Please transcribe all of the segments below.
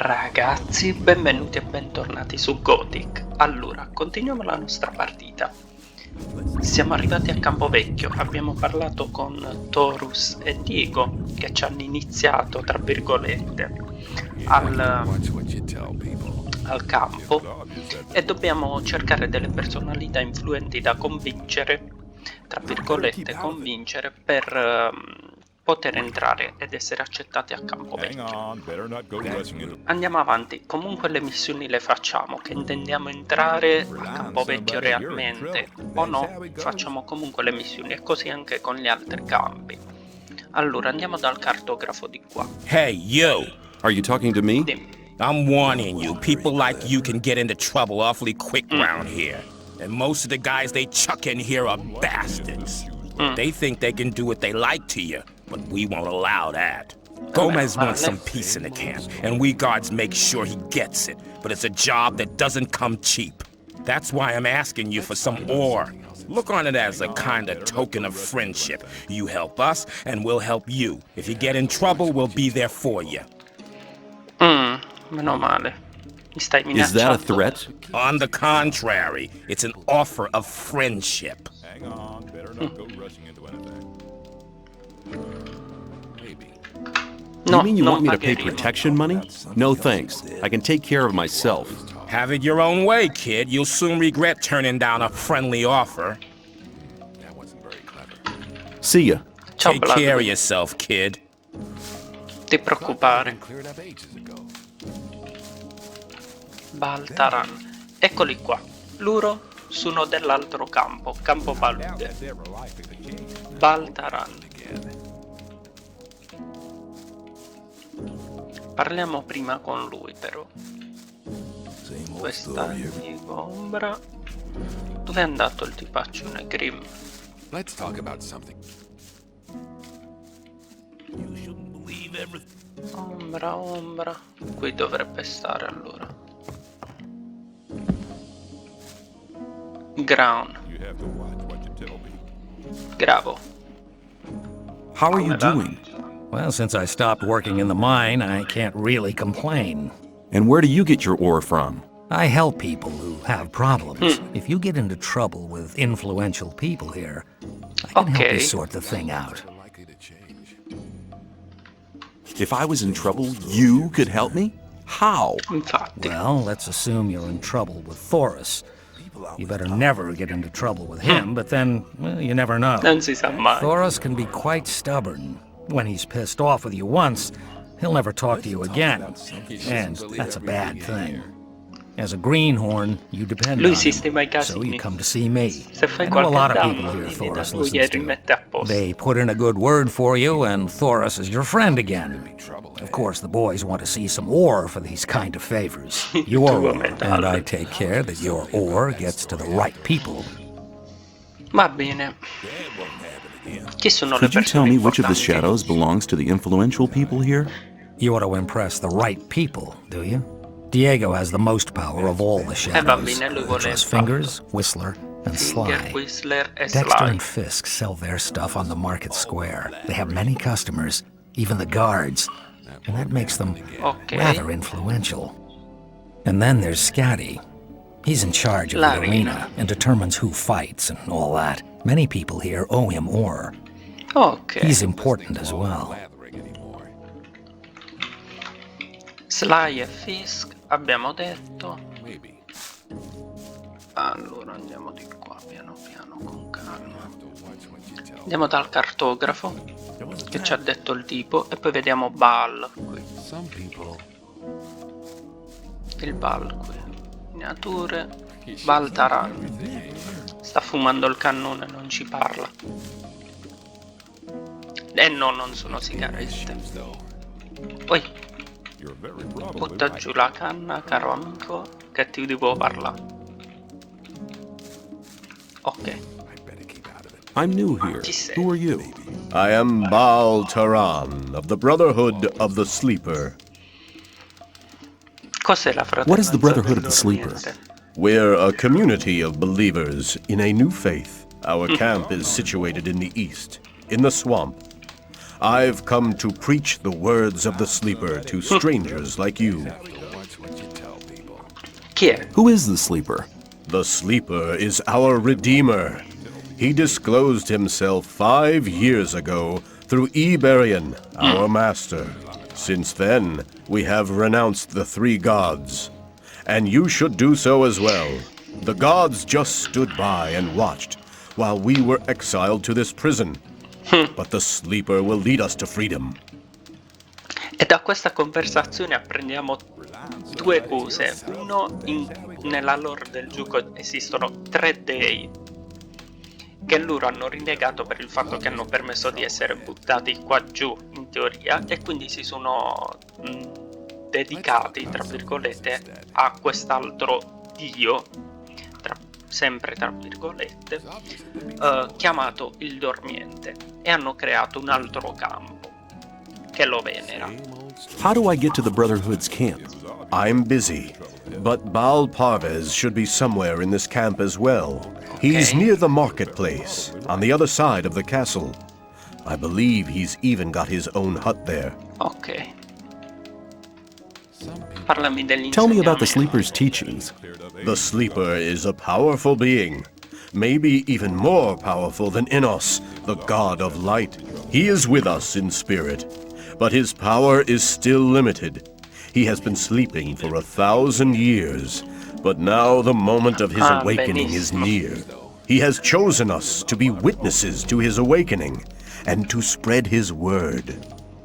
Ragazzi, benvenuti e bentornati su Gothic. Allora, continuiamo la nostra partita. Siamo arrivati a Campo Vecchio, abbiamo parlato con Torus e Diego che ci hanno iniziato, tra virgolette, al campo e dobbiamo cercare delle personalità influenti da convincere, tra virgolette, convincere per poter entrare ed essere accettati a Campo Vecchio. Andiamo avanti, comunque le missioni le facciamo, che intendiamo entrare a Campo Vecchio realmente o no, facciamo comunque le missioni e così anche con gli altri campi. Allora andiamo dal cartografo di qua. Hey, you! Are you talking to me? Dimmi. I'm warning you, people like you can get into trouble awfully quick round here. And most of the guys they chuck in here are bastards. They think they can do what they like to you, but we won't allow that. Gomez wants some peace in the camp, and we guards make sure he gets it, but it's a job that doesn't come cheap. That's why I'm asking you for some ore. Look on it as a kind of token of friendship. You help us, and we'll help you. If you get in trouble, we'll be there for you. Meno male. Mi stai minacciando? Is that a threat? On the contrary, it's an offer of friendship. Hang on, better not go rushing into anything. Maybe. No, You mean you non want me to pay pagheremo. protection money? No thanks. I can take care of myself. Have it your own way, kid. You'll soon regret turning down a friendly offer. That wasn't very clever. See ya. Ciao, Take care of Vlad. yourself, kid. Ti preoccupare. Cleared up ages ago. Baltaran. Eccoli qua. Loro sono dell'altro campo, Campo Palude. Baltaran. Parliamo prima con lui però. Questa di ombra. Dove è andato il tipaccione Grim? Let's talk about something. Ombra, ombra. Qui dovrebbe stare allora. Ground. Gravo. How are you Come va? doing? Well, since I stopped working in the mine, I can't really complain. And where do you get your ore from? I help people who have problems. If you get into trouble with influential people here, I can help Okay. you sort the thing out. If I was in trouble, you could help me? How? Infatti. Well, let's assume you're in trouble with Thoris. You better never get into trouble with him, but then, well, you never know. Non si sa mai. Thoris can be quite stubborn. When he's pissed off with you once, he'll never talk to you again. And that's a bad thing. As a greenhorn, you depend Lui on sistema i him, so you casini. come to see me. Se fai I know a qualche lot of danno, people here vieni da Thoris lui e listens to. rimette a posto. They put in a good word for you, and Thoris is your friend again. Of course, the boys want to see some ore for these kind of favors. Your ore, and I take care that your ore gets to the right people. Va bene. Chi sono le Could you tell persone me which of the importanti? shadows belongs to the influential people here? You want to impress the right people, do you? Diego has the most power of all the shadows. bambine, lui vuole Just il Fingers, Whistler, and Finger, Sly. Whistler e Dexter Sly. and Fisk sell their stuff on the market square. They have many customers, even the guards, and that makes them Ok. rather influential. And then there's Scatty. He's in charge of the L'arena. arena and determines who fights and all that. Many people here owe him ore. Ok. He's important as well. Sly e Fisk abbiamo detto. Allora andiamo di qua piano piano con calma. Andiamo dal cartografo che ci ha detto il tipo e poi vediamo Bal qui. Il Bal qui. Miniature. Baltaran. Sta fumando il cannone, non ci parla. E no, non sono sigarette. Poi butta giù la canna, caro amico, che ti devo parlare. Ok. I'm new here. Chi sei? Who are you? I am Baal Taran of the Brotherhood of the Sleeper. Cos'è la fraternanza What is the Brotherhood of the dell'Oriente? We're a community of believers in a new faith. Our camp is situated in the east, in the swamp. I've come to preach the words of the sleeper to strangers like you. Chi è? Who is the sleeper? The sleeper is our redeemer. He disclosed himself 5 years ago through Iberian, our master. Since then, we have renounced the 3 gods. And you should do so as well. The gods just stood by and watched while we were exiled to this prison. But the sleeper will lead us to freedom. E da questa conversazione apprendiamo 2 cose. Uno, nella lore del gioco esistono 3 dei che loro hanno rinnegato per il fatto che hanno permesso di essere buttati qua giù, in teoria, e quindi si sono dedicati, tra virgolette, a quest'altro dio, sempre tra virgolette, chiamato il dormiente, e hanno creato un altro campo che lo venera. How do I get to the Brotherhood's camp? I'm busy, but Baal Parvez should be somewhere in this camp as well. He's near the marketplace, on the other side of the castle. I believe he's even got his own hut there. Ok. Parlami dell'insegnamento. Tell me about the sleeper's teachings. The sleeper is a powerful being, maybe even more powerful than Innos, the god of light. He is with us in spirit, but his power is still limited. He has been sleeping for 1,000 years, but now the moment of his awakening is near. He has chosen us to be witnesses to his awakening and to spread his word.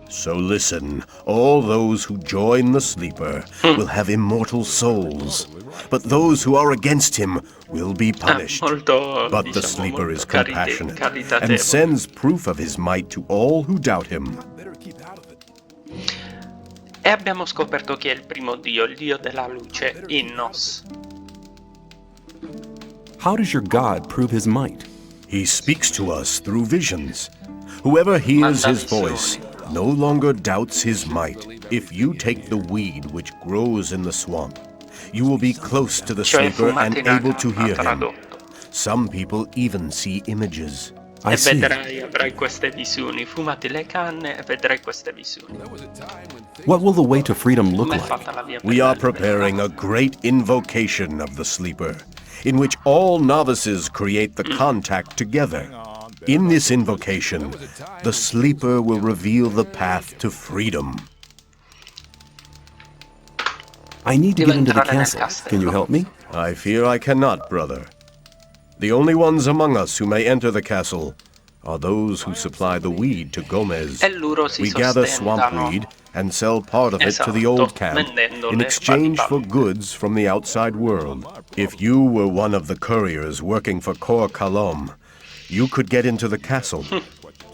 So listen, all those who join the sleeper will have immortal souls, but those who are against him will be punished. But the sleeper is compassionate and sends proof of his might to all who doubt him. E abbiamo scoperto chi è il primo dio, il dio della luce, Innos. How does your God prove his might? He speaks to us through visions. Whoever hears his voice no longer doubts his might. If you take the weed which grows in the swamp, you will be close to the sleeper and able to hear him. Some people even see images. E vedrai, avrai queste visioni. Fumati le canne e vedrai queste visioni. What will the way to freedom look Come è like? fatta la via per We are la libertà? preparing a great invocation of the sleeper, in which all novices create the contact together. In this invocation, the sleeper will reveal the path to freedom. I need to Devo get into the entrare nel castle. Can you castello. help me? I fear I cannot, brother. The only ones among us who may enter the castle are those who supply the weed to Gomez. E loro si We gather swamp sostentano weed and sell part of it to the Esatto, old camp vendendole in exchange for vari goods from the outside world. If you were one of the couriers working for Kor Kalom, you could get into the castle.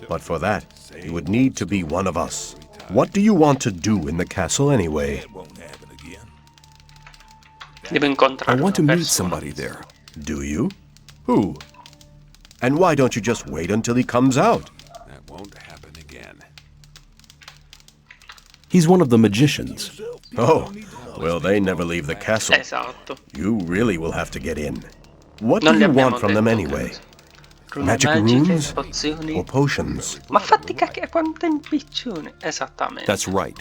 But for that, you would need to be one of us. What do you want to do in the castle anyway? Devo I incontrare want to una meet persona. somebody there. Do you? Who? And why don't you just wait until he comes out? That won't happen again. He's one of the magicians. Oh, well, they never leave the castle. Esatto. You really will have to get in. What Non do li you abbiamo want from them detto anyway? che- Rune Magic magiche, runes pozioni. or potions? Ma fatti cacchio quante impiccioni. Esattamente. That's right.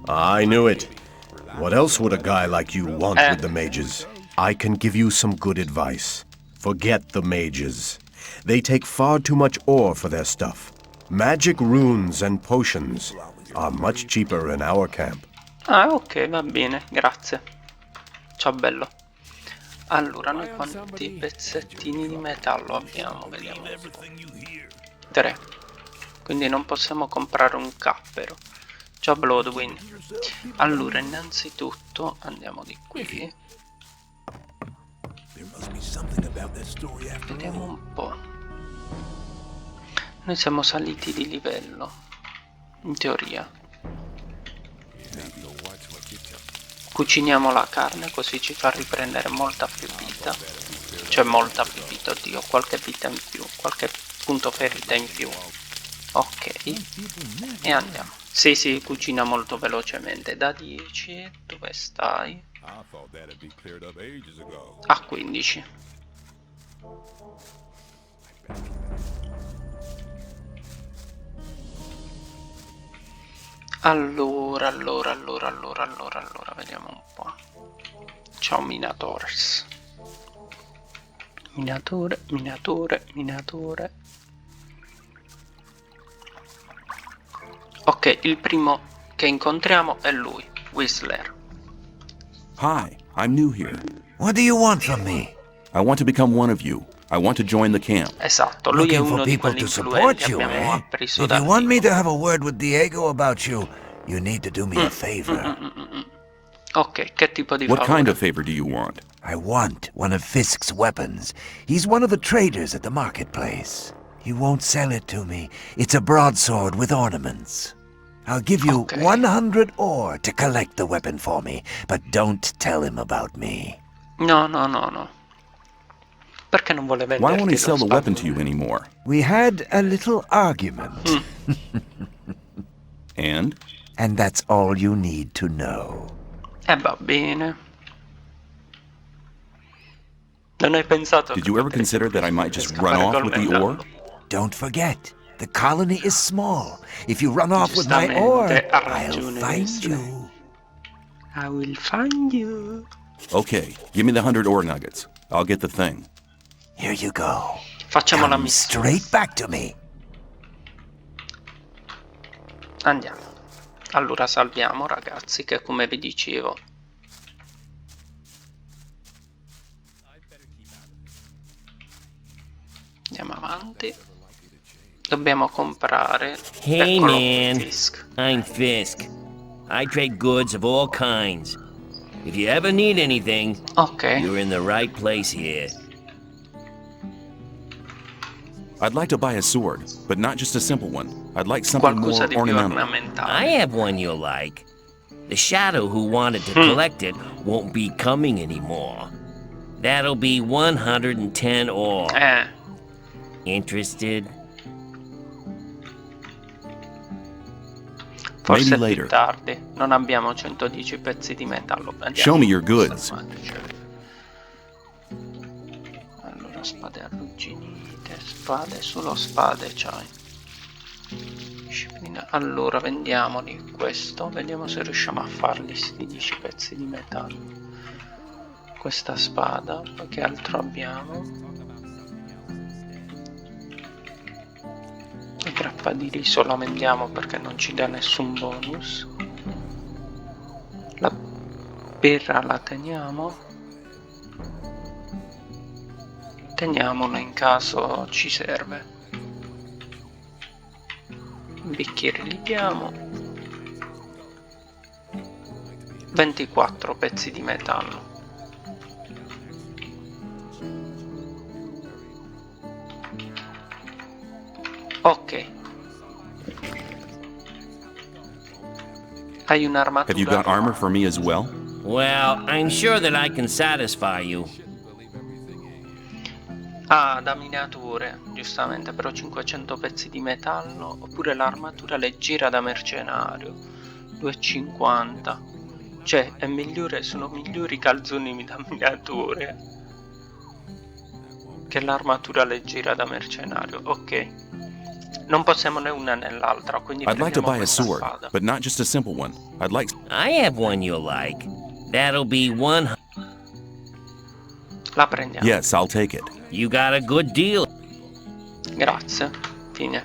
I knew it. What else would a guy like you want with the mages? I can give you some good advice. Forget the mages. They take far too much ore for their stuff. Magic runes and potions are much cheaper in our camp. Ah, ok, va bene, grazie. Ciao bello. Allora, noi quanti pezzettini di metallo abbiamo? Vediamo. 3. Quindi non possiamo comprare un cappero. Ciao Bloodwind. Allora, innanzitutto andiamo di qui. Vediamo un po'. Noi siamo saliti di livello, in teoria. Cuciniamo la carne così ci fa riprendere molta più vita. Cioè molta più vita, oddio, qualche vita in più, qualche punto ferita in più. Ok. E andiamo. Sì, sì, cucina molto velocemente. Da 10, dove stai? A 15. Allora, vediamo un po'. Ciao Minators. Minatore. Ok, il primo che incontriamo è lui, Whistler. Hi, I'm new here. What do you want from me? I want to become one of you. I want to join the camp. Esatto, lui è Looking for uno di people quelli to support influenti, you, abbiamo eh? appreso If da you want me Dio. to have a word with Diego about you, you need to do me a favor. Ok, che tipo di What favore? kind of favor do you want? I want one of Fisk's weapons. He's one of the traders at the marketplace. He won't sell it to me. It's a broadsword with ornaments. I'll give you 100 ore to collect the weapon for me, but don't tell him about me. No. Perché non vuole venderti Why won't he sell the lo weapon to spago? you anymore? We had a little argument, And? and that's all you need to know. Va bene. Non hai pensato Did che you ever potresti consider that I might just scappare run off col with the metallo? ore? Don't forget, the colony is small. If you run off with my Giustamente, ore, ha I'll ragione find Whistler. you. I will find you. Okay, give me the 100 ore nuggets. I'll get the thing. Here you go. Facciamo la Come missione. straight back to me. Andiamo. Allora salviamo ragazzi, che come vi dicevo andiamo avanti. Dobbiamo comprare. Hey Eccolo, man, Fisk. I'm Fisk. I trade goods of all kinds. If you ever need anything, Ok, you're in the right place here. I'd like to buy a sword, but not just a simple one. I'd like something qualcosa more di più ornamental. I ornamentale. have one you'll like. The shadow who wanted to collect it won't be coming anymore. That'll be 110 ore. Interested? Forse Maybe più later. tardi. Non abbiamo 110 pezzi di metallo. Andiamo. Show me your goods. Allora, spade arrugginite, spade, solo spade c'hai. Disciplina. Allora, vendiamoli questo. Vediamo se riusciamo a farli sti 10 pezzi di metallo. Questa spada, poi che altro abbiamo? La grappa di riso la vendiamo perché non ci dà nessun bonus. La birra la teniamo. Teniamola in caso ci serve. I bicchieri li diamo. 24 pezzi di metallo. Ok. Hai un'armatura? Have you got armor for me as well? Well, I'm sure that I can satisfy you. Ah, da miniature, giustamente, però 500 pezzi di metallo, oppure l'armatura leggera da mercenario, 250. Cioè, è migliore, sono migliori i calzoni da miniature che l'armatura leggera da mercenario. Ok. Non possiamo né una né l'altra, quindi I'd like to prendiamo buy a questa sword, spada. but not just a simple one. I'd like... I have one you'll like. That'll be 100. La prendiamo. Yes, I'll take it. You got a good deal. Grazie. Fine.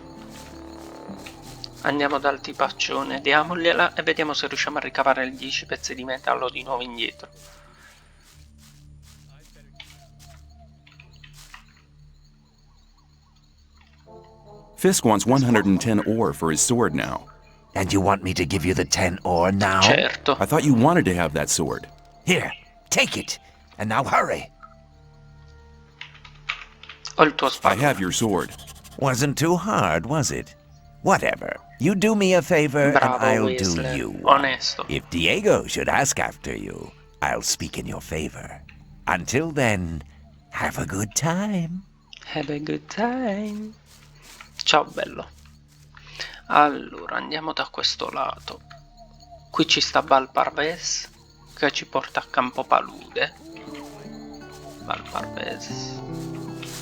Andiamo dal tipaccione, diamogliela e vediamo se riusciamo a ricavare i 10 pezzi di metallo di nuovo indietro. Fisk wants 110 ore for his sword now. And you want me to give you the 10 ore now? Certo. I thought you wanted to have that sword. Here, take it. And now hurry. Ho il tuo I spado. have your sword. Wasn't too hard, was it? Whatever. You do me a favor Bravo, and I'll Whistler. do you one. Onesto. If Diego should ask after you, I'll speak in your favor. Until then, have a good time. Have a good time. Ciao bello. Allora andiamo da questo lato. Qui ci sta Valparves che ci porta a Campo Palude. Valparves.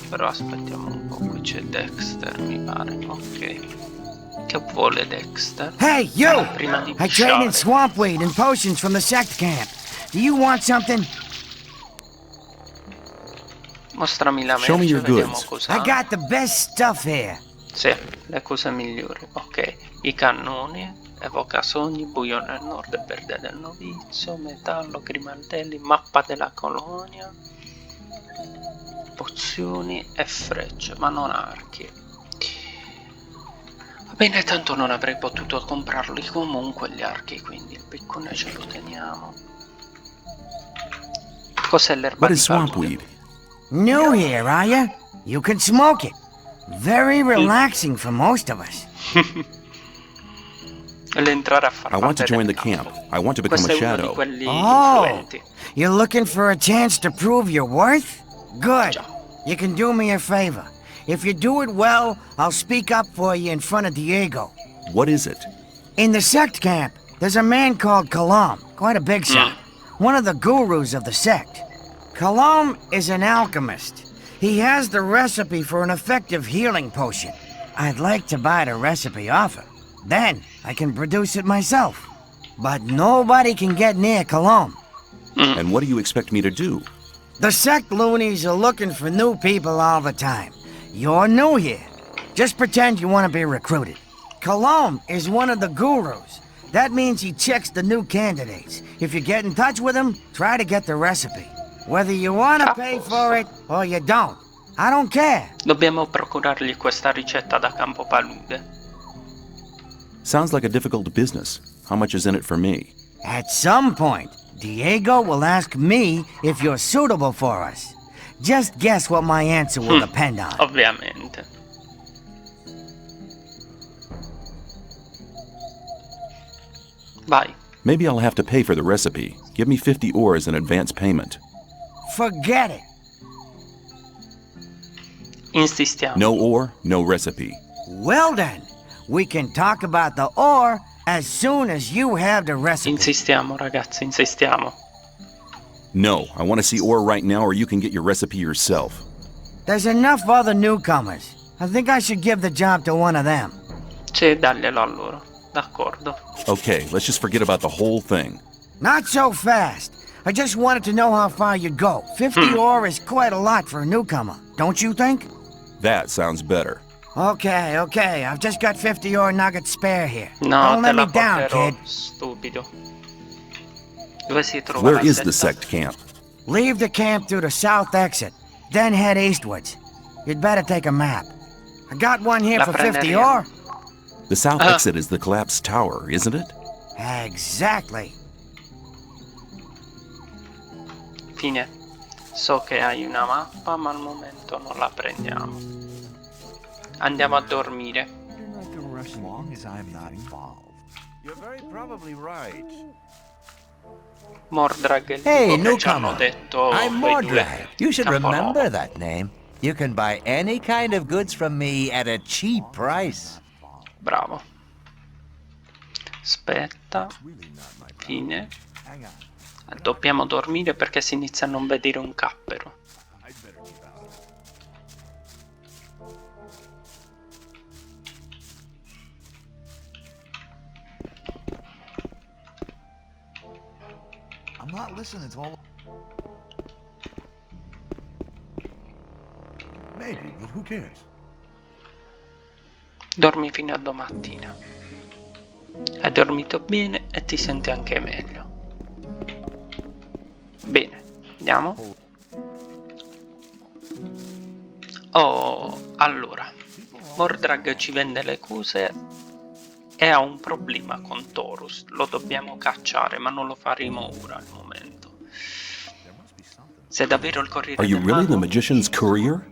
Però aspettiamo un po', qui c'è Dexter mi pare. Ok. Che vuole Dexter? Hey, you! Prima di I trade in uscire. swamp weed and potions from the sect camp. Do you want something? Mostrami la Show me merce, your vediamo goods. cosa. I got the best stuff here. Sì, le cose migliori. Ok, i cannoni, evoca sogni, buio nel nord e verde del novizio, metallo, grimaldelli, mappa della colonia, pozioni e frecce, ma non archi. Va bene, tanto non avrei potuto comprarli comunque gli archi, quindi il piccone ce lo teniamo. Cos'è l'erba What di is swamp palude? weed? New here, are ya? You can smoke it. Very relaxing for most of us. L'entrare a far I want to parte join del the camp. campo. I want to become Questo a è uno di shadow. quelli Oh, influenti. you're looking for a chance to prove your worth? Good. Già. You can do me a favor. If you do it well, I'll speak up for you in front of Diego. What is it? In the sect camp, there's a man called Kalam, quite a big shot. One of the gurus of the sect. Kalam is an alchemist. He has the recipe for an effective healing potion. I'd like to buy the recipe off him. Then I can produce it myself. But nobody can get near Kalam. And what do you expect me to do? The sect loonies are looking for new people all the time. You're new here. Just pretend you want to be recruited. Kalam is one of the gurus. That means he checks the new candidates. If you get in touch with him, try to get the recipe. Whether you want to pay for it or you don't, I don't care. Dobbiamo procurargli questa ricetta da Campo Palude. Sounds like a difficult business. How much is in it for me? At some point, Diego will ask me if you're suitable for us. Just guess what my answer will depend on. Ovviamente. Vai. Maybe I'll have to pay for the recipe. Give me 50 ore as an advance payment. Forget it. Insistiamo. No ore, no recipe. Well then, we can talk about the ore as soon as you have the recipe. Insistiamo, ragazzi, insistiamo. No, I want to see ore right now or you can get your recipe yourself. There's enough other newcomers. I think I should give the job to one of them. Sì, daglielo a loro. D'accordo. Okay, let's just forget about the whole thing. Not so fast. I just wanted to know how far you'd go. 50 ore is quite a lot for a newcomer, don't you think? That sounds better. Okay, I've just got 50 ore nuggets spare here. No, Don't te let la me down, porterò, kid. stupido. Dove si trova Where la is the setta? sect camp? Leave the camp through the south exit, then head eastwards. You'd better take a map. I got one here La for 50 prenderemo. ore. The south exit is the collapsed tower, isn't it? Exactly. Fine. So che hai una mappa, ma al momento non la prendiamo. Andiamo a dormire. You're very probably right. Mordrag è il Hey, tipo che ci hanno newcomer. detto I'm quei Mordrag. due You should Campolomo. remember that name. You can buy any kind of goods from me at a cheap price. Bravo. Aspetta. Fine. Dobbiamo dormire perché si inizia a non vedere un cappero. I'm not listening to all. Maybe, but who cares? Dormi fino a domattina. Hai dormito bene e ti senti anche meglio. Bene, andiamo. Oh, allora. Mordrag ci vende le cose e ha un problema con Taurus. Lo dobbiamo cacciare, ma non lo faremo ora al momento. Se davvero il corriere Are you del really the mago- magician's courier?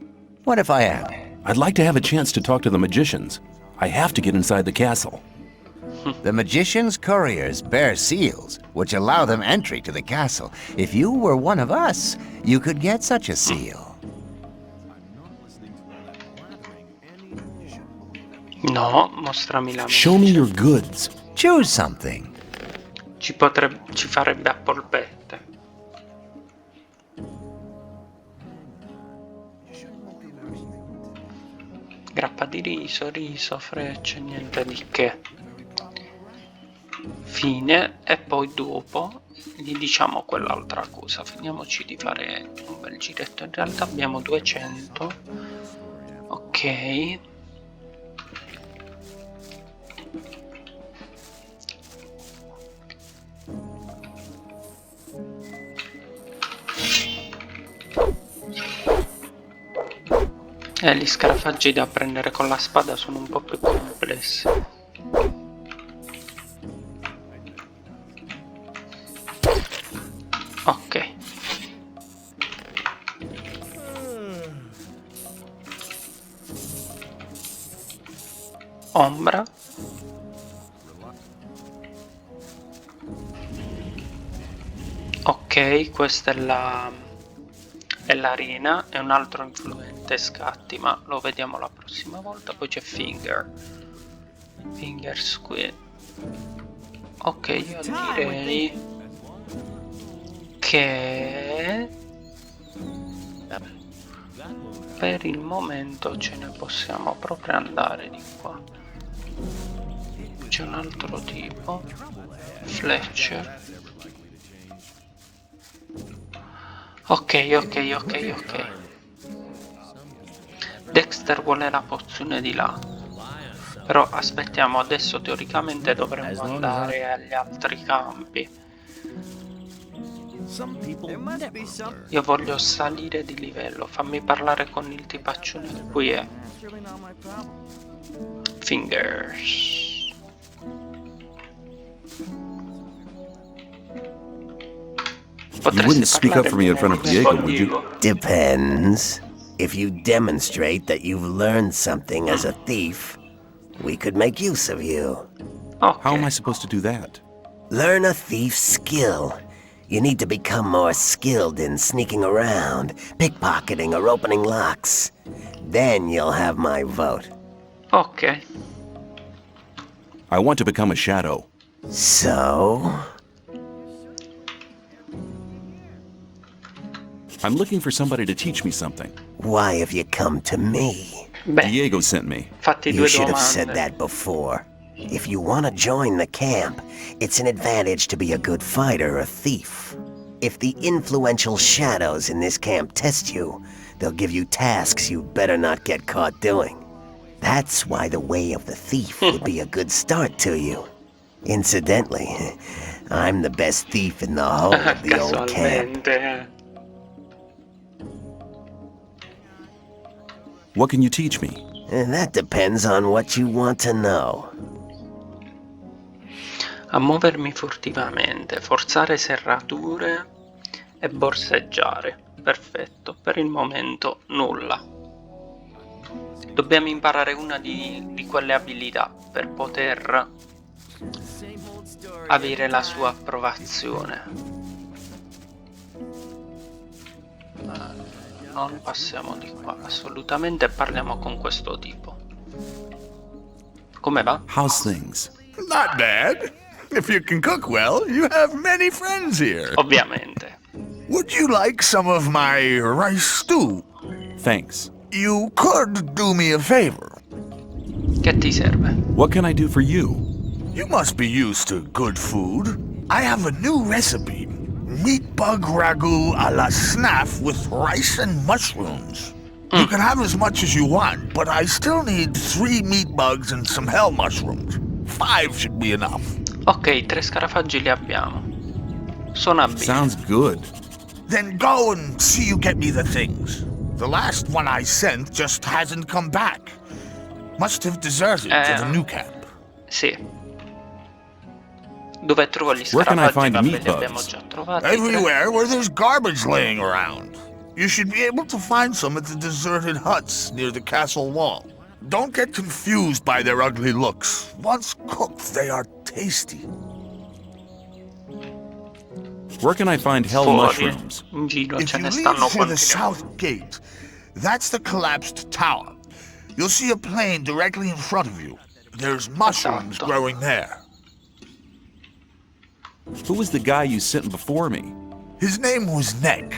What if I am? I'd like to have a chance to talk to the magicians. I have to get inside the castle. The magician's couriers bear seals, which allow them entry to the castle. If you were one of us, you could get such a seal. No, mostrami la Show me your goods. Choose something. ci farebbe a polpette. grappa di riso, frecce, niente di che. Fine. E poi dopo gli diciamo quell'altra cosa. Finiamoci di fare un bel giretto. In realtà abbiamo 200. Ok. Gli scarafaggi da prendere con la spada sono un po' più complessi. Ok. Ombra. Ok, questa è l'arena, è un altro influente scatti, ma lo vediamo la prossima volta. Poi c'è Fingers qui. Ok, io direi che per il momento ce ne possiamo proprio andare di qua. C'è un altro tipo, Fletcher. Ok. Dexter vuole la pozione di là. Però aspettiamo, adesso teoricamente dovremmo andare agli altri campi. Io voglio salire di livello. Fammi parlare con il tipaccione che qui è. Fingers. You wouldn't speak up for me in front of Diego, would you? Depends. If you demonstrate that you've learned something as a thief, we could make use of you. Okay. How am I supposed to do that? Learn a thief's skill. You need to become more skilled in sneaking around, pickpocketing, or opening locks. Then you'll have my vote. Ok. I want to become a shadow. So? I'm looking for somebody to teach me something. Why have you come to me? Diego sent me. You should have said that before. If you want to join the camp, it's an advantage to be a good fighter or thief. If the influential shadows in this camp test you, they'll give you tasks you better not get caught doing. That's why the way of the thief would be a good start to you. Incidentally, I'm the best thief in the whole of the old camp. What can you teach me? That depends on what you want to know. A muovermi furtivamente, forzare serrature e borseggiare. Perfetto, per il momento nulla. Dobbiamo imparare una di quelle abilità per poter avere la sua approvazione. Non passiamo di qua assolutamente, parliamo con questo tipo. Come va? How's things? Not bad. If you can cook well, you have many friends here. Ovviamente. Would you like some of my rice stew? Thanks. You could do me a favor. Che ti serve? What can I do for you? You must be used to good food. I have a new recipe. Meat bug ragu a la snaff with rice and mushrooms. You can have as much as you want, but I still need 3 meat bugs and some hell mushrooms. 5 should be enough. Ok, 3 scarafaggi li abbiamo. Sono abili. Sounds good. Then go and see you get me the things. The last one I sent just hasn't come back. Must have deserted to the new camp. Sì. Dove trovo gli scarafaggi? Vabbè, li abbiamo già trovati. Everywhere where there's garbage laying around. You should be able to find some at the deserted huts near the castle wall. Don't get confused by their ugly looks. Once cooked, they are tasty. Where can I find hell mushrooms? In giro If ce you ne leave stanno through the quanti south gate, that's the collapsed tower. You'll see a plain directly in front of you. There's mushrooms growing there. Who was the guy you sent before me? His name was Neck.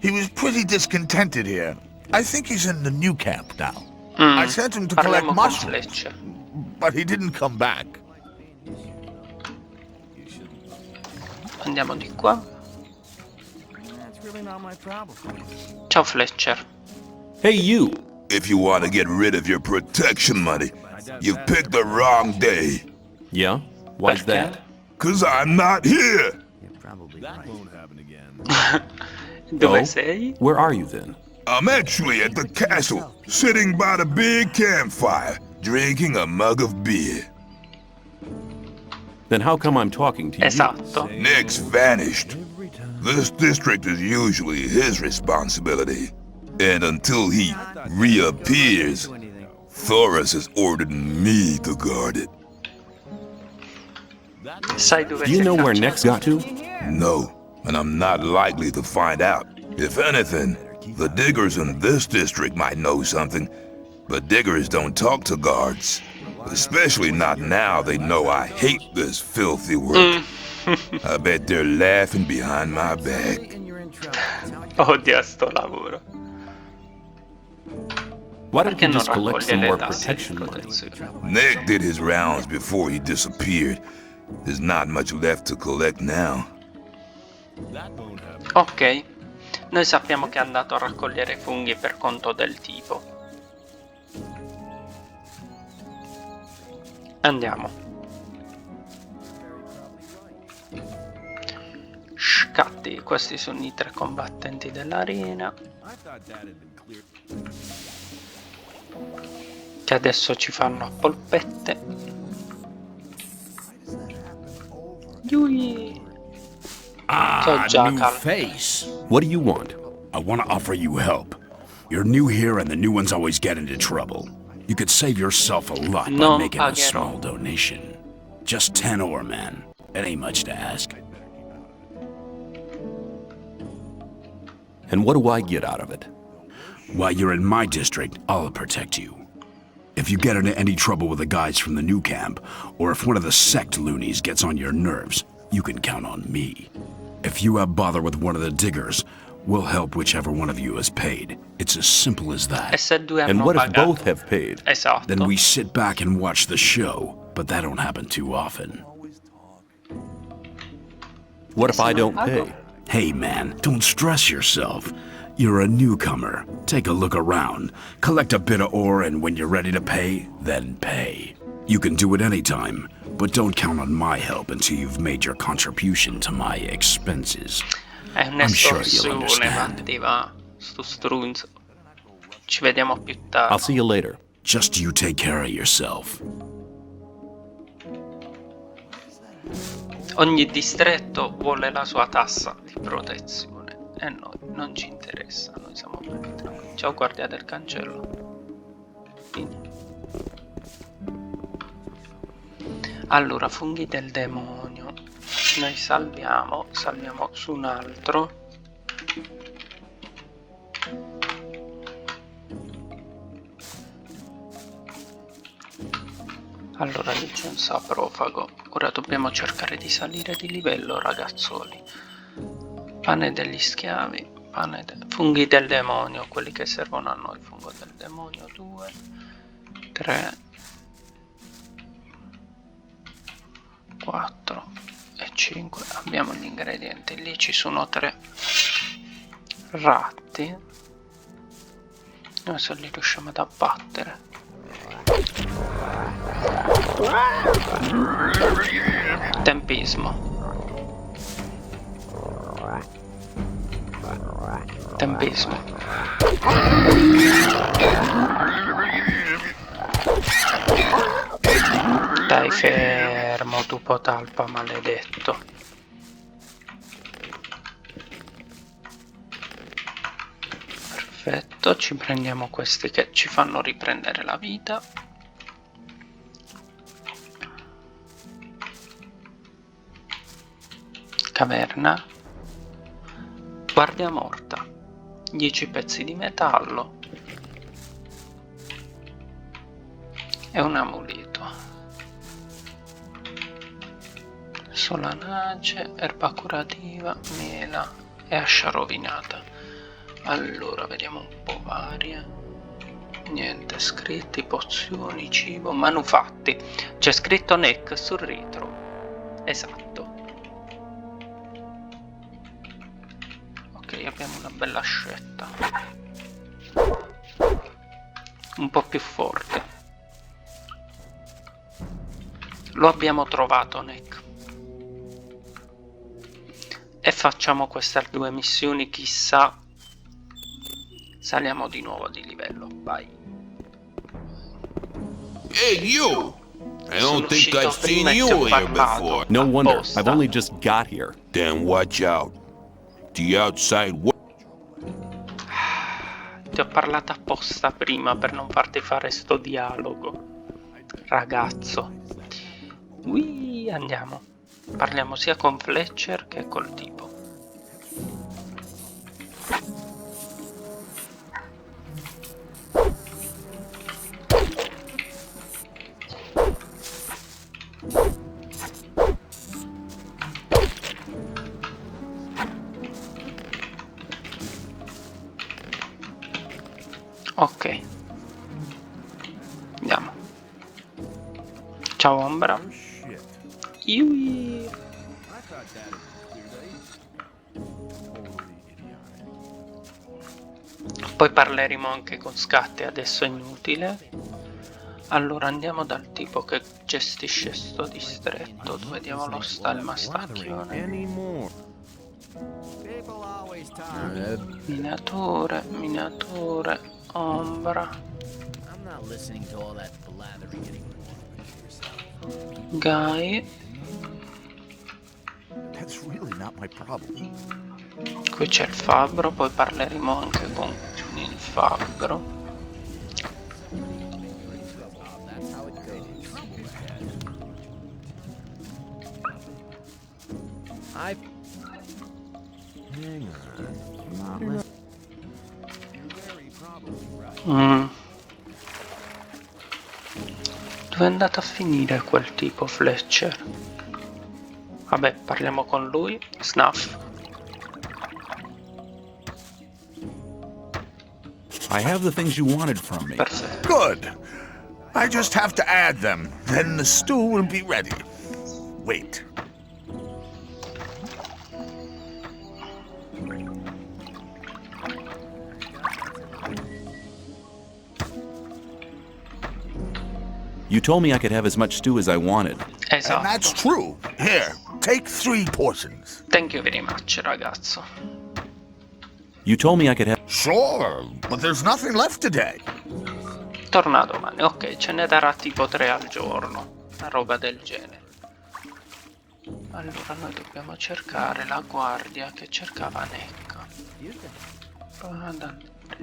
He was pretty discontented here. I think he's in the new camp now. I sent him to collect Parliamo con mushrooms, Fletcher. but he didn't come back. Andiamo di qua. That's really not my problem. Ciao Fletcher. Hey, you! If you want to get rid of your protection money, you've picked the wrong day. Yeah? Why's Perché? that? 'Cause I'm not here! You're probably right. Dove Oh? sei? Where are you then? I'm actually at the castle, sitting by the big campfire, drinking a mug of beer. Then how come I'm talking to you? Esatto. Nick's vanished. This district is usually his responsibility. And until he reappears, Thoris has ordered me to guard it. Sai dove Do you sei know where cacciato? Nex got to? No, and I'm not likely to find out. If anything, the diggers in this district might know something, but diggers don't talk to guards. Especially not now they know I hate this filthy work. I bet they're laughing behind my back. Odia sto lavoro. Why don't Perché you non just collect raccoglie some le more tasse di protection money? protezione? Nick did his rounds before he disappeared. There's not much left to collect now. Ok. Noi sappiamo che è andato a raccogliere i funghi per conto del tipo. Andiamo. Scatti, questi sono i 3 combattenti dell'arena. Che adesso ci fanno a polpette. Yui. Ciao New Jackal. face. What do you want? I want to offer you help. You're new here and the new ones always get into trouble. You could save yourself a lot by Non making a pagherò. small donation. Just 10 ore, man. It ain't much to ask. And what do I get out of it? While you're in my district, I'll protect you. If you get into any trouble with the guys from the new camp, or if one of the sect loonies gets on your nerves, you can count on me. If you have bother with one of the diggers, we'll help whichever one of you is paid. It's as simple as E that. se due And hanno what if pagato? both have paid? Esatto. Then we sit back and watch the show, but that don't happen too often. What if I don't pay? Hey man, don't stress yourself. You're a newcomer. Take a look around, collect a bit of ore, and when you're ready to pay, then pay. You can do it anytime, but don't count on my help until you've made your contribution to my expenses. È I'm sure you'll un'estorsione, understand. Matti, va. Sto strunzo. Ci vediamo più tardi. I'll see you later. Just you take care of yourself. Ogni distretto vuole la sua tassa di protezione e noi non ci interessa, noi siamo belli tranquilli. Ciao guardia del cancello. Fine. Allora, funghi del demonio. Noi salviamo su un altro. Allora lì c'è un saprofago. Ora dobbiamo cercare di salire di livello, ragazzoli. Pane degli schiavi, funghi del demonio, quelli che servono a noi. Fungo del demonio 2, 3, 4 e 5. Abbiamo gli ingredienti. Lì ci sono 3 ratti. Noi se li riusciamo ad abbattere. Tempismo. Dai fermo, tu potalpa maledetto. Perfetto, ci prendiamo questi che ci fanno riprendere la vita. Caverna. Guardia morta. 10 pezzi di metallo. E un amuleto. Solanace, erba curativa, mela e ascia rovinata. Allora, vediamo un po' varie. Niente, scritti, pozioni, cibo, manufatti. C'è scritto Neck sul retro. Esatto. Ok, abbiamo una bella ascetta. Un po' più forte. Lo abbiamo trovato, Neck. E facciamo queste 2 missioni, chissà. Saliamo di nuovo di livello, vai. Hey, you! I don't think I've seen you here before. No wonder. I've only just got here. Then watch out. The outside world. Ti ho parlato apposta prima per non farti fare sto dialogo, ragazzo. Ui, andiamo. Parliamo sia con Fletcher che col tipo. Ok, andiamo. Ciao ombra. Iui. Poi parleremo anche con Scatti, adesso è inutile. Allora andiamo dal tipo che gestisce sto distretto. Dove diavolo sta il mastacchione? Minatore, minatore, ombra. Guy. Qui c'è il fabbro, poi parleremo anche con il fabbro. Dove è andato a finire quel tipo Fletcher? Vabbè, parliamo con lui. Snuff. I have the things you wanted from me. Perfetto. Good. I just have to add them. Then the stew will be ready. Wait. You told me I could have as much stew as I wanted. Esatto. And that's true. Here, take 3 portions. Thank you very much, ragazzo. You told me I could have... Sure, but there's nothing left today. Torna domani. Ok, ce ne darà tipo 3 al giorno. Una roba del genere. Allora noi dobbiamo cercare la guardia che cercava Neck.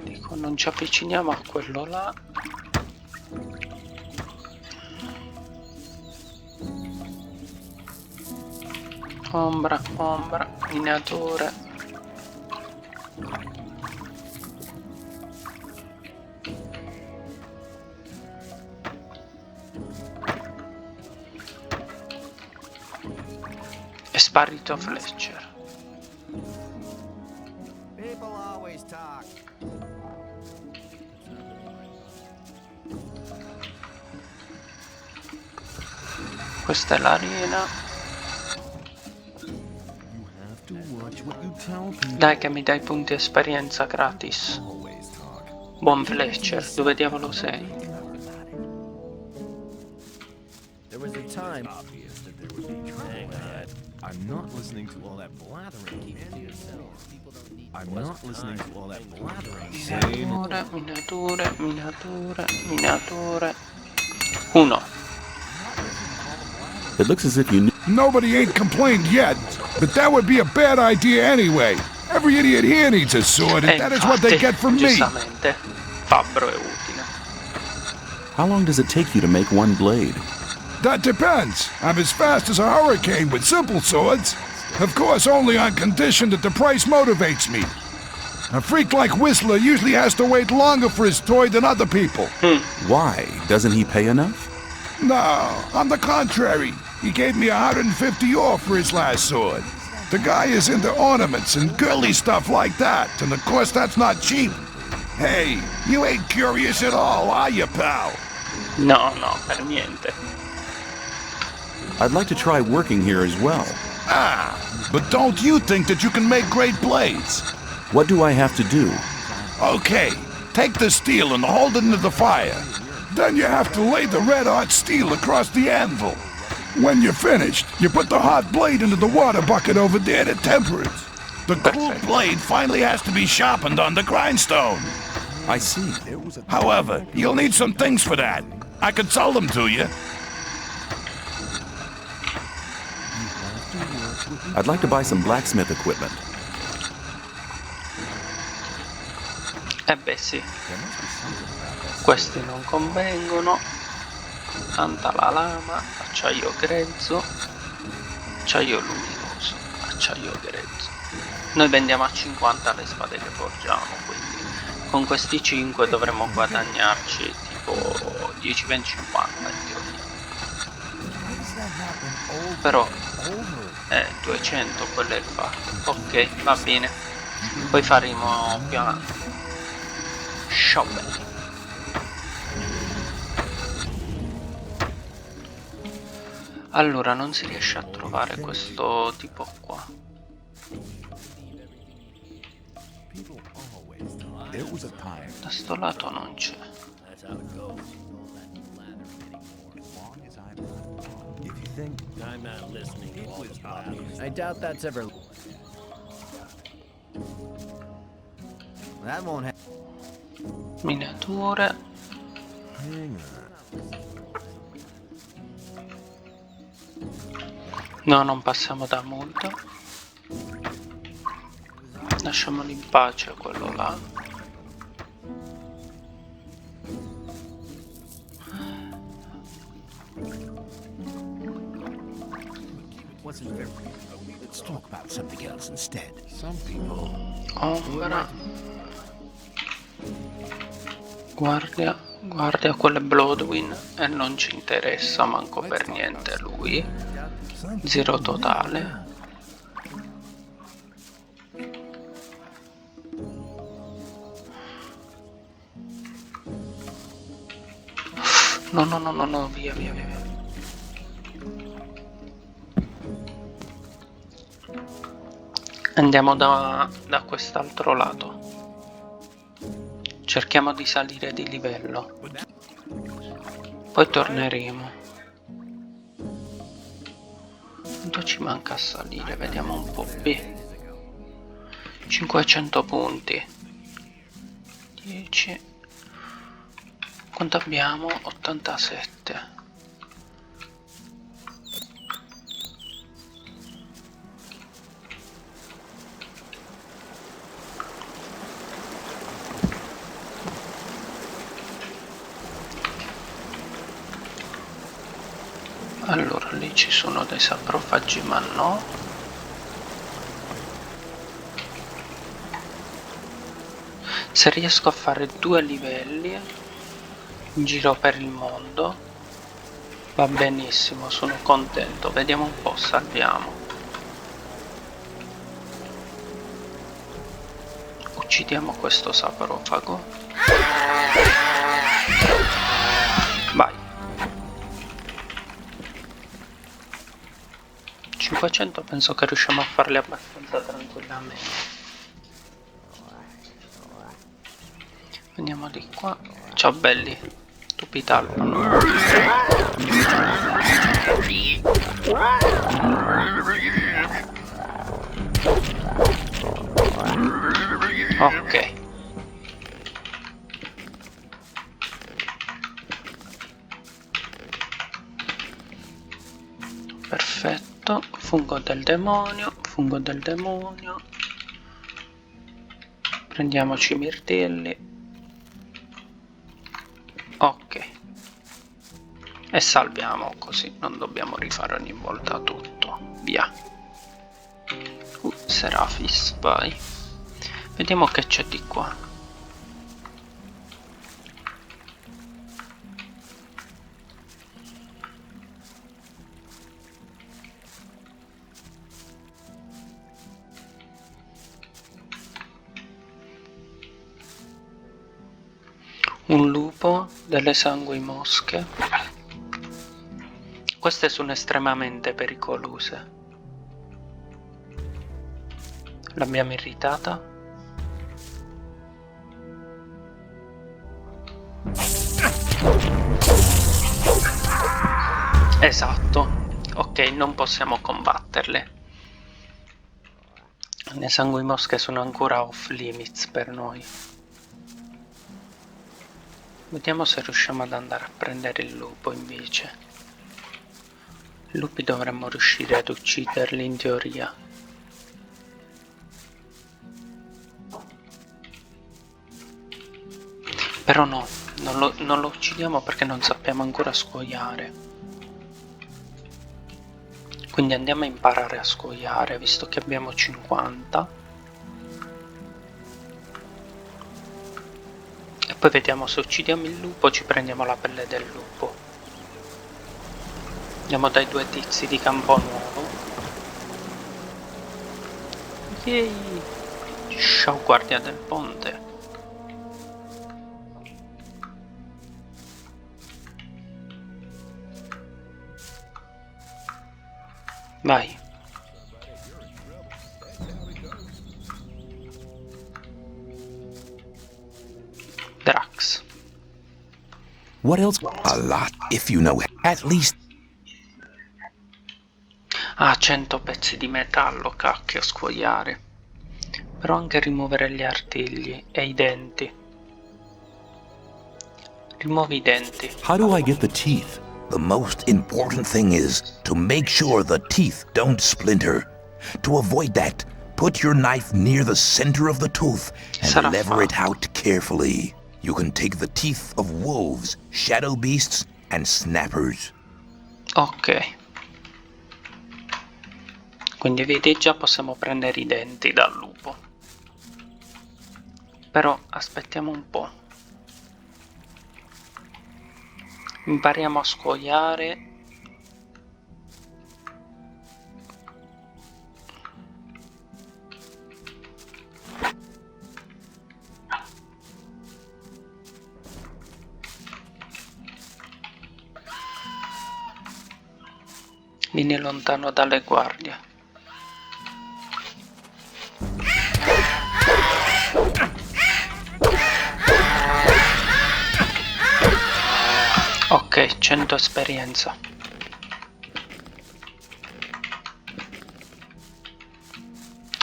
Dico, non ci avviciniamo a quello là. Ombra, ombra, miniature. È sparito Fletcher. Questa è l'arena. Dai che mi dai punti esperienza gratis. Buon Fletcher, dove diavolo sei? Miniature, miniature, miniature, miniature. 1. It looks as if you knew... Nobody ain't complained yet, but that would be a bad idea anyway. Every idiot here needs a sword, and that is what they get from me. Giustamente, fabbro è utile. How long does it take you to make one blade? That depends. I'm as fast as a hurricane with simple swords. Of course, only on condition that the price motivates me. A freak like Whistler usually has to wait longer for his toy than other people. Why? Doesn't he pay enough? No, on the contrary. He gave me 150 ore for his last sword. The guy is into ornaments and girly stuff like that, and of course that's not cheap. Hey, you ain't curious at all, are you, pal? No, per niente. I'd like to try working here as well. Ah, but don't you think that you can make great blades? What do I have to do? Okay, take the steel and hold it into the fire. Then you have to lay the red-hot steel across the anvil. When you're finished, you put the hot blade into the water bucket over there to temper it. The cool blade finally has to be sharpened on the grindstone. I see. However, you'll need some things for that. I could sell them to you. I'd like to buy some blacksmith equipment. Eh beh sì, questi non convengono. Tanta la lama, acciaio grezzo, acciaio luminoso, acciaio grezzo. Noi vendiamo a 50 le spade che forgiamo, quindi con questi 5 dovremmo guadagnarci tipo 10, 20, 50 in teoria. Però 200 quello è il fatto. Ok, va bene. Poi faremo più avanti. Shopping. Allora, non si riesce a trovare questo tipo qua. Da sto lato non c'è. I doubt that's ever. That won't happen. Miniature. No, non passiamo da multa. Lasciamolo in pace quello là. Let's talk about something else instead. Some people. Ombra. Guardia, quello è Bloodwin e non ci interessa manco per niente lui. Zero totale. No, via. Andiamo da quest'altro lato. Cerchiamo di salire di livello. Poi torneremo. Quanto ci manca a salire? Vediamo un po'. 500 punti. 10. Quanto abbiamo? 87. Allora, lì ci sono dei saprofagi, ma no. Se riesco a fare 2 livelli in giro per il mondo va benissimo, sono contento. Vediamo un po', salviamo. Uccidiamo questo saprofago. Vai. 500 penso che riusciamo a farli abbastanza tranquillamente. Andiamo di qua. Ciao belli. Tupi talpano. Ok. Perfetto. Fungo del demonio. Prendiamoci i mirtilli. Ok. E salviamo, così non dobbiamo rifare ogni volta tutto. Via. Serafis, vai. Vediamo che c'è di qua. Un lupo, delle sanguimosche. Queste sono estremamente pericolose. L'abbiamo irritata. Esatto. Ok, non possiamo combatterle. Le sanguimosche sono ancora off limits per noi. Vediamo se riusciamo ad andare a prendere il lupo invece. I lupi dovremmo riuscire ad ucciderli in teoria. Però no, non lo uccidiamo perché non sappiamo ancora scoiare. Quindi andiamo a imparare a scoiare, visto che abbiamo 50. E poi vediamo se uccidiamo il lupo, ci prendiamo la pelle del lupo. Andiamo dai due tizi di Campo Nuovo. Yay! Ciao guardia del ponte. Vai. Drax. What else? A lot, if you know at least. Ah, 100 pezzi di metallo, cacchio, scuoiare. Però anche rimuovere gli artigli e i denti. Rimuovi i denti. How do I get the teeth? The most important thing is to make sure the teeth don't splinter. To avoid that, put your knife near the center of the tooth and lever it out carefully. You can take the teeth of wolves, shadow beasts, and snappers. Ok. Quindi vedi, già possiamo prendere i denti dal lupo. Però aspettiamo un po'. Impariamo a scuoiare. Vieni lontano dalle guardie. Ok, 100 esperienza.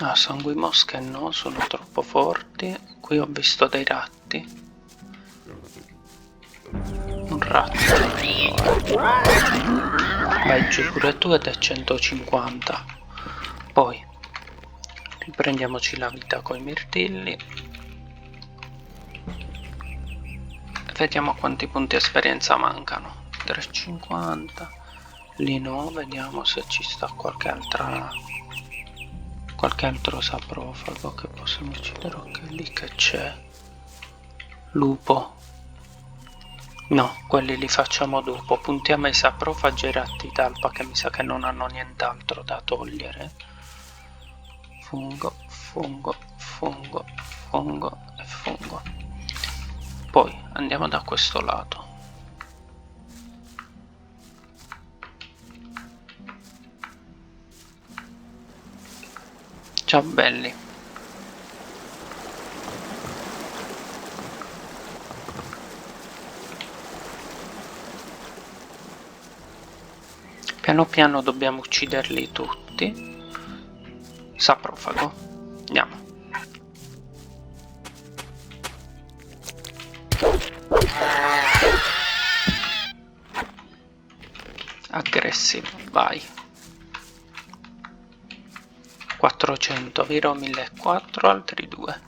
Ah, sanguimosche no, sono troppo forti. Qui ho visto dei ratti. Un ratto. Vai giù pure tu ed è 150. Poi riprendiamoci la vita coi mirtilli. Vediamo quanti punti esperienza mancano. 350. Lì no, vediamo se ci sta qualche altro saprofago che possiamo uccidere. Ok, lì che c'è. Lupo. No, quelli li facciamo dopo. Puntiamo ai saprofagi e ai ratti talpa che mi sa che non hanno nient'altro da togliere. Fungo, fungo, fungo, fungo e fungo. Poi andiamo da questo lato. Ciao belli. Piano piano dobbiamo ucciderli tutti. Saprofago. Andiamo. Aggressivo, vai. 400, vero? 1400, altri 2.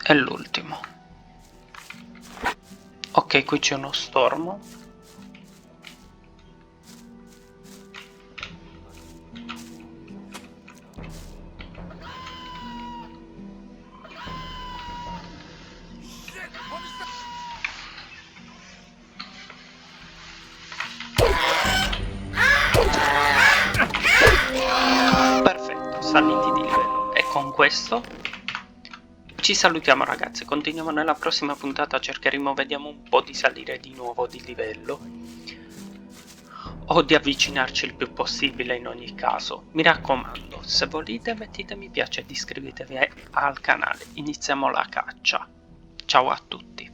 è l'ultimo. Ok, qui c'è uno stormo. Perfetto, saliti di livello. E con questo ci salutiamo ragazzi, continuiamo nella prossima puntata, cercheremo, vediamo un po' di salire di nuovo di livello o di avvicinarci il più possibile in ogni caso. Mi raccomando, se volete mettete mi piace ed iscrivetevi al canale, iniziamo la caccia. Ciao a tutti.